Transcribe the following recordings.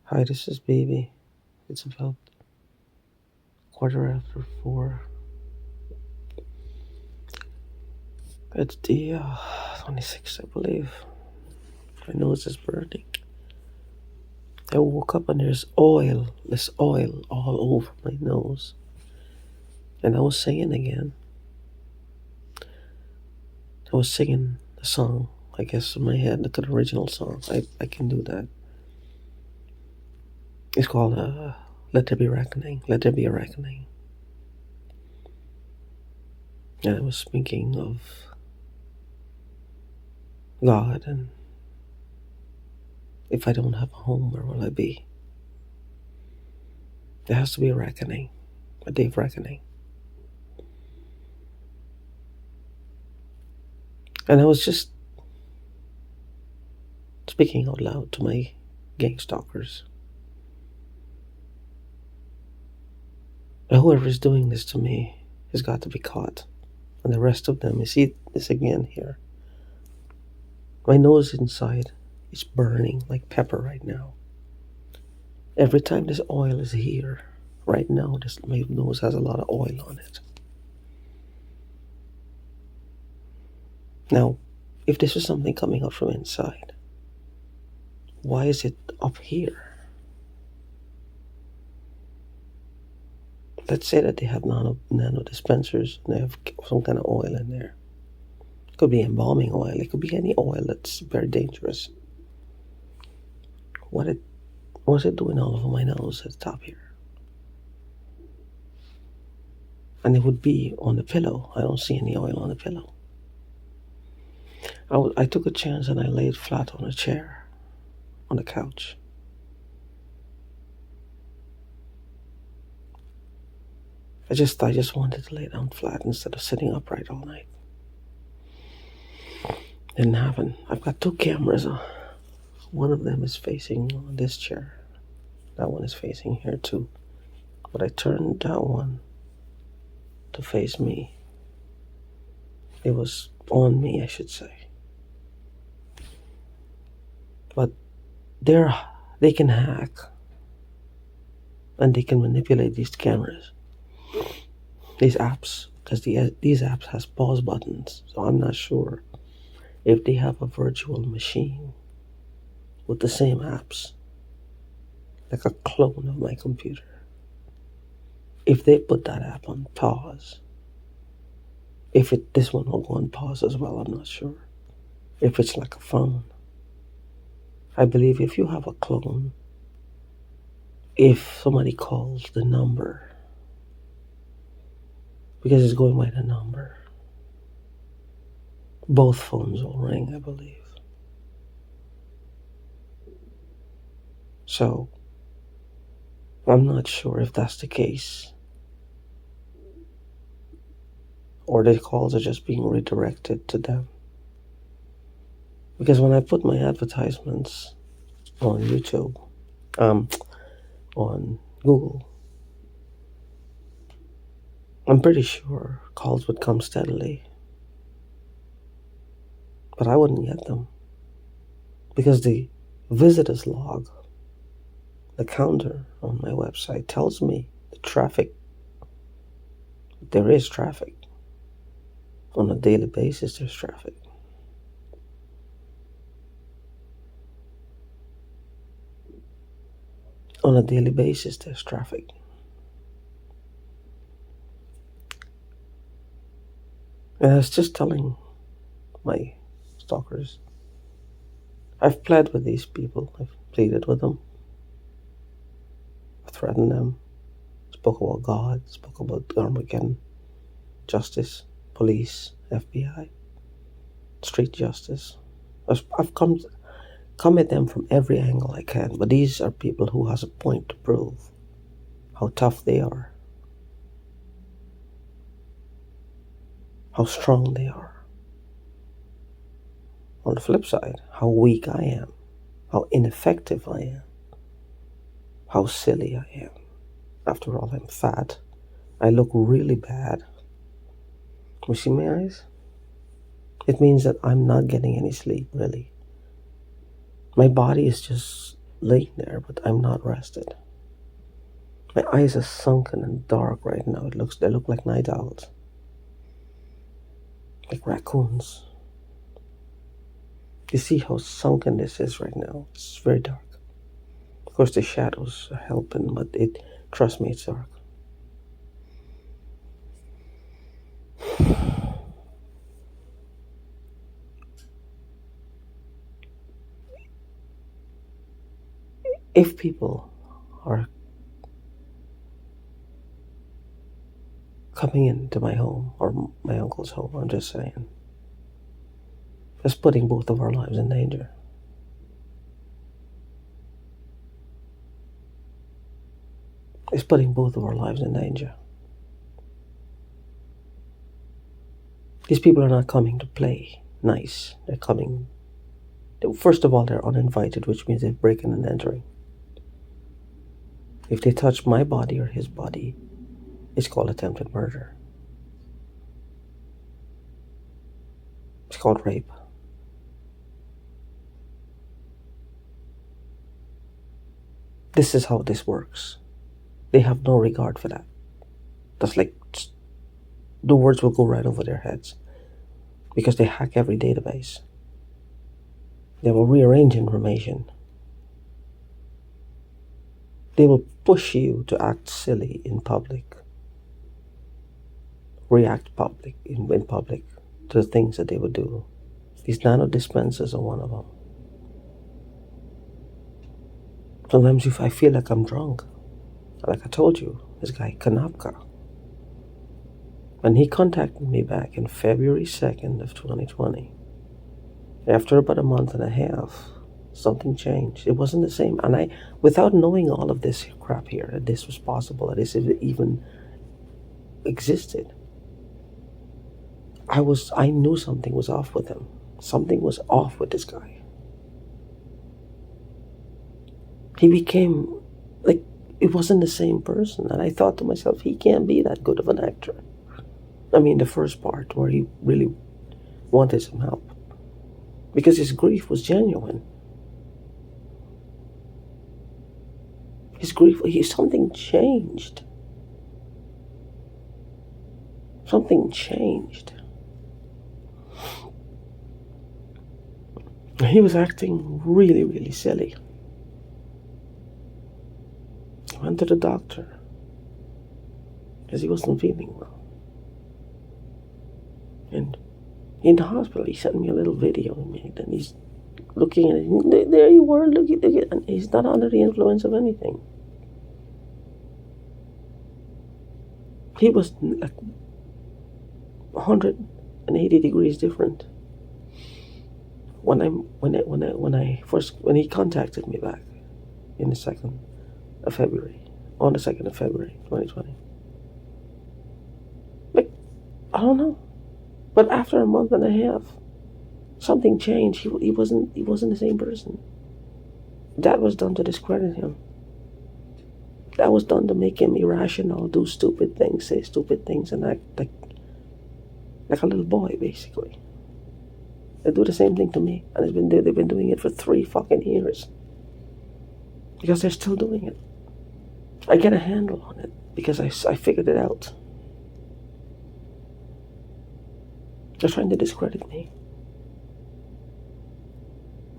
Hi, this is Baby. It's about 4:15. It's the 26th, I believe. My nose is burning. I woke up and this oil all over my nose. And I was singing again. I was singing the song, I guess, in my head, the original song. I can do that. It's called Let There Be Reckoning. Let There Be a Reckoning. And I was thinking of God and if I don't have a home, where will I be? There has to be a reckoning, a day of reckoning. And I was just speaking out loud to my gang stalkers. Whoever is doing this to me has got to be caught. And the rest of them, you see this again here. My nose inside is burning like pepper right now. Every time this oil is here, right now, my nose has a lot of oil on it. Now, if this is something coming out from inside, why is it up here? Let's say that they have nano dispensers and they have some kind of oil in there. It could be embalming oil. It could be any oil that's very dangerous. What's it doing all over my nose at the top here? And it would be on the pillow. I don't see any oil on the pillow. I took a chance and I laid flat on a chair, on the couch. I just wanted to lay down flat instead of sitting upright all night. Didn't happen. I've got two cameras. One of them is facing on this chair. That one is facing here too. But I turned that one to face me. It was on me, I should say. But they can hack and they can manipulate these cameras, these apps, because these apps has pause buttons. So I'm not sure if they have a virtual machine with the same apps, like a clone of my computer. If they put that app on pause, this one will go on pause as well, I'm not sure. If it's like a phone, I believe if you have a clone, if somebody calls the number, because it's going by the number, both phones will ring, I believe. So, I'm not sure if that's the case, or the calls are just being redirected to them. Because when I put my advertisements on YouTube, on Google, I'm pretty sure calls would come steadily. But I wouldn't get them. Because the visitors log, the counter on my website tells me the traffic. There is traffic. On a daily basis, there's traffic. On a daily basis, there's traffic. And I was just telling my stalkers, I've pled with these people. I've pleaded with them. I threatened them. Spoke about God. Spoke about Armageddon. Justice. Police. FBI. Street justice. I've come at them from every angle I can. But these are people who has a point to prove how tough they are. How strong they are. On the flip side, how weak I am. How ineffective I am. How silly I am. After all, I'm fat. I look really bad. You see my eyes? It means that I'm not getting any sleep, really. My body is just laying there, but I'm not rested. My eyes are sunken and dark right now. They look like night owls, like raccoons. You see how sunken this is right now? It's very dark. Of course, the shadows are helping, but trust me, it's dark. If people are coming into my home or my uncle's home, I'm just saying, it's putting both of our lives in danger. It's putting both of our lives in danger. These people are not coming to play nice. They're coming. First of all, they're uninvited, which means they're breaking and entering. If they touch my body or his body, it's called attempted murder. It's called rape. This is how this works. They have no regard for that. That's like the words will go right over their heads because they hack every database. They will rearrange information. They will push you to act silly in public, react in public to the things that they would do. These nano dispensers are one of them. Sometimes I feel like I'm drunk. Like I told you, this guy Kanapka, when he contacted me back in February 2nd of 2020, after about a month and a half, something changed. It wasn't the same. And without knowing all of this crap here, that this was possible, that this even existed, I knew something was off with him. Something was off with this guy. He became like, it wasn't the same person. And I thought to myself, he can't be that good of an actor. I mean, the first part where he really wanted some help. Because his grief was genuine. His grief, something changed. Something changed. He was acting really, really silly. He went to the doctor because he wasn't feeling well. And in the hospital, he sent me a little video he made, and he's looking at it. There you were, look at it, and he's not under the influence of anything. He was like 180 degrees different. When he contacted me back in the 2nd of February, on the 2nd of February, 2020. Like, I don't know. But after a month and a half, something changed. He wasn't the same person. That was done to discredit him. That was done to make him irrational, do stupid things, say stupid things, and act like a little boy, basically. They do the same thing to me, and they've been doing it for 3 fucking years. Because they're still doing it. I get a handle on it because I figured it out. They're trying to discredit me.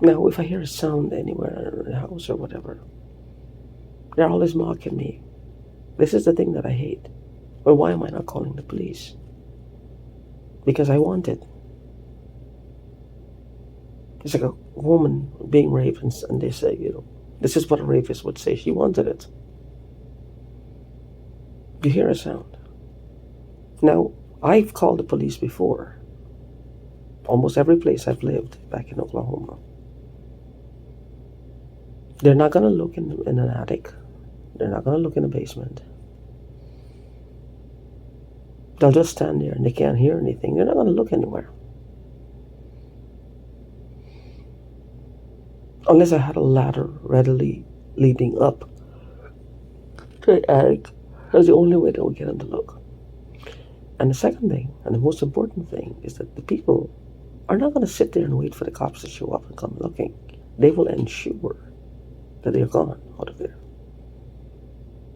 Now, if I hear a sound anywhere in the house or whatever, they're always mocking me. This is the thing that I hate. Well, why am I not calling the police? Because I want it. It's like a woman being raped, and they say, this is what a rapist would say. She wanted it. You hear a sound. Now, I've called the police before. Almost every place I've lived back in Oklahoma. They're not going to look in an attic. They're not going to look in a basement. They'll just stand there and they can't hear anything. They're not going to look anywhere. Unless I had a ladder readily leading up to the attic. That's the only way they will get them to look. And the second thing, and the most important thing, is that the people are not going to sit there and wait for the cops to show up and come looking. They will ensure that they're gone out of there.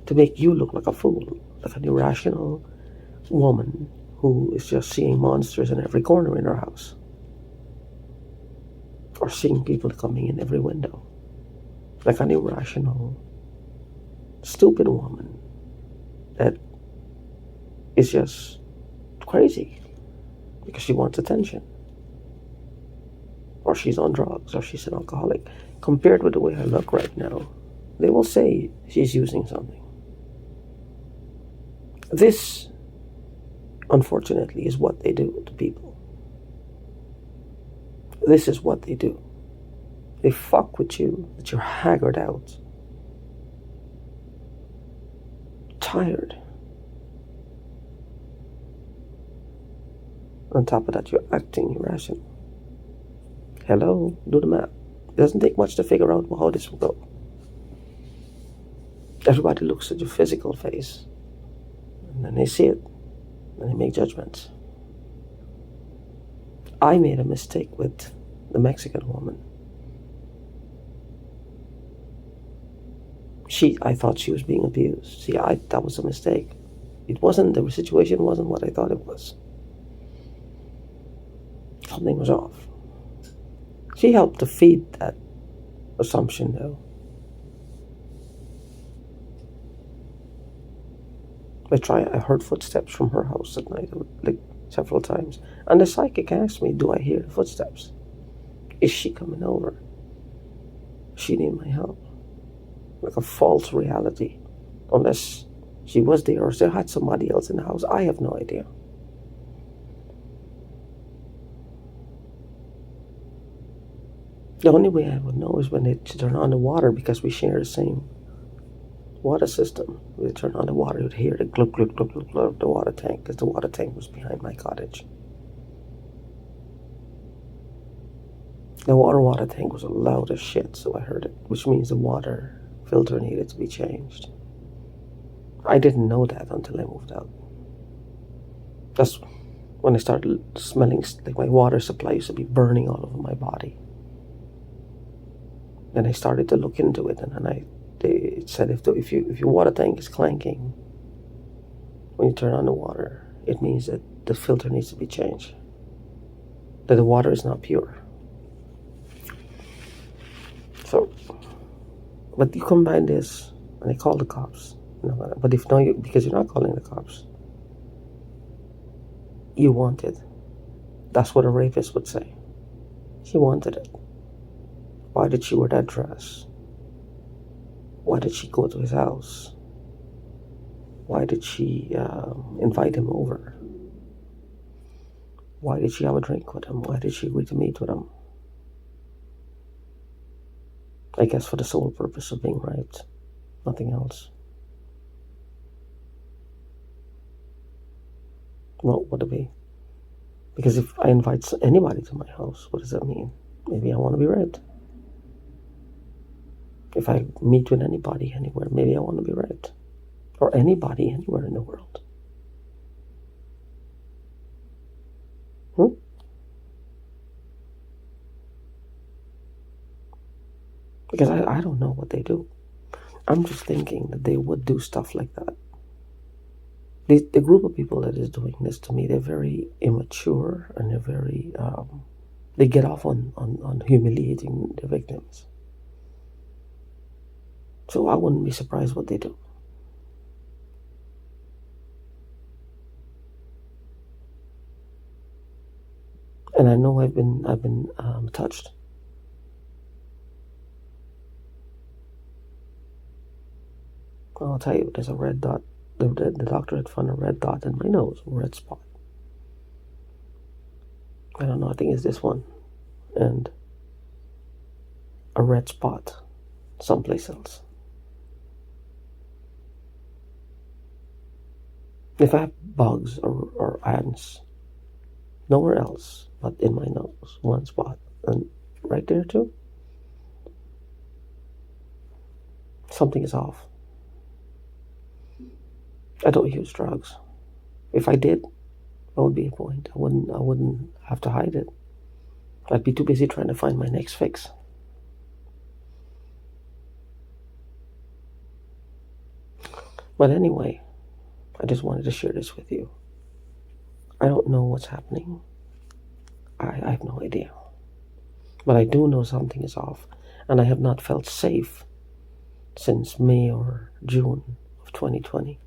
To make you look like a fool, like an irrational woman who is just seeing monsters in every corner in her house. Or seeing people coming in every window. Like an irrational, stupid woman that is just crazy because she wants attention. Or she's on drugs, or she's an alcoholic. Compared with the way I look right now, they will say she's using something. This, unfortunately, is what they do to people. This is what they do. They fuck with you, that you're haggard out, tired. On top of that, you're acting irrational. Hello, do the math. It doesn't take much to figure out how this will go. Everybody looks at your physical face, and then they see it, and they make judgments. I made a mistake with the Mexican woman. I thought she was being abused. See, that was a mistake. The situation wasn't what I thought it was. Something was off. She helped to feed that assumption, though. I heard footsteps from her house at night, like several times. And the psychic asked me, do I hear the footsteps? Is she coming over? She needed my help. Like a false reality. Unless she was there or still had somebody else in the house. I have no idea. The only way I would know is when they turn on the water, because we share the same water system. We turn on the water, you'd hear the glug, glug, glug, glug, glug of the water tank, because the water tank was behind my cottage. The water tank was loud as shit, so I heard it, which means the water filter needed to be changed. I didn't know that until I moved out. That's when I started smelling like my water supply used to be burning all over my body. Then I started to look into it, and it said if your water tank is clanking when you turn on the water, it means that the filter needs to be changed. That the water is not pure. So, but you combine this, and I call the cops. No, but if not, because you're not calling the cops, you want it. That's what a rapist would say. She wanted it. Why did she wear that dress? Why did she go to his house? Why did she invite him over? Why did she have a drink with him? Why did she agree to meet with him? I guess for the sole purpose of being raped. Nothing else. What would it be? Because if I invite anybody to my house, what does that mean? Maybe I want to be raped. If I meet with anybody anywhere, maybe I want to be raped. Or anybody anywhere in the world. Because I don't know what they do. I'm just thinking that they would do stuff like that. The group of people that is doing this to me, they're very immature, and they're very, they get off on humiliating the victims. So I wouldn't be surprised what they do. And I know I've been touched. I'll tell you, there's a red dot. The doctor had found a red dot in my nose, a red spot. I don't know, I think it's this one. And a red spot someplace else. If I have bugs or ants, nowhere else but in my nose, one spot. And right there too, something is off. I don't use drugs. If I did, that would be a point. I wouldn't have to hide it. I'd be too busy trying to find my next fix. But anyway, I just wanted to share this with you. I don't know what's happening. I have no idea. But I do know something is off, and I have not felt safe since May or June of 2020.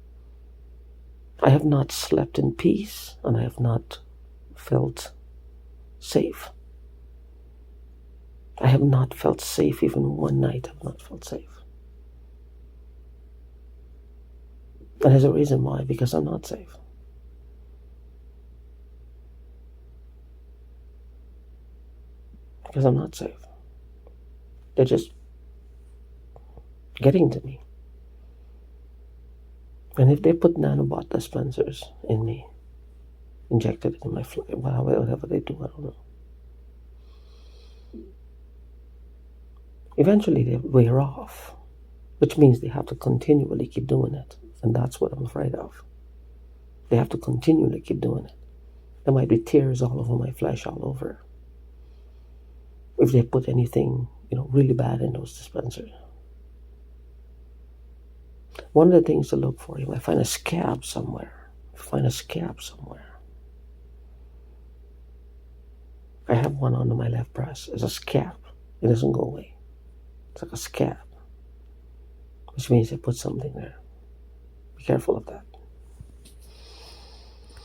I have not slept in peace, and I have not felt safe. I have not felt safe. Even one night I have not felt safe. And there's a reason why, because I'm not safe. Because I'm not safe. They're just getting to me. And if they put nanobot dispensers in me, injected it in my flesh, whatever they do, I don't know. Eventually they wear off, which means they have to continually keep doing it. And that's what I'm afraid of. They have to continually keep doing it. There might be tears all over my flesh, all over, if they put anything, really bad in those dispensers. One of the things to look for, you might find a scab somewhere. I have one under my left breast. It's a scab. It doesn't go away. It's like a scab, which means they put something there. Be careful of that.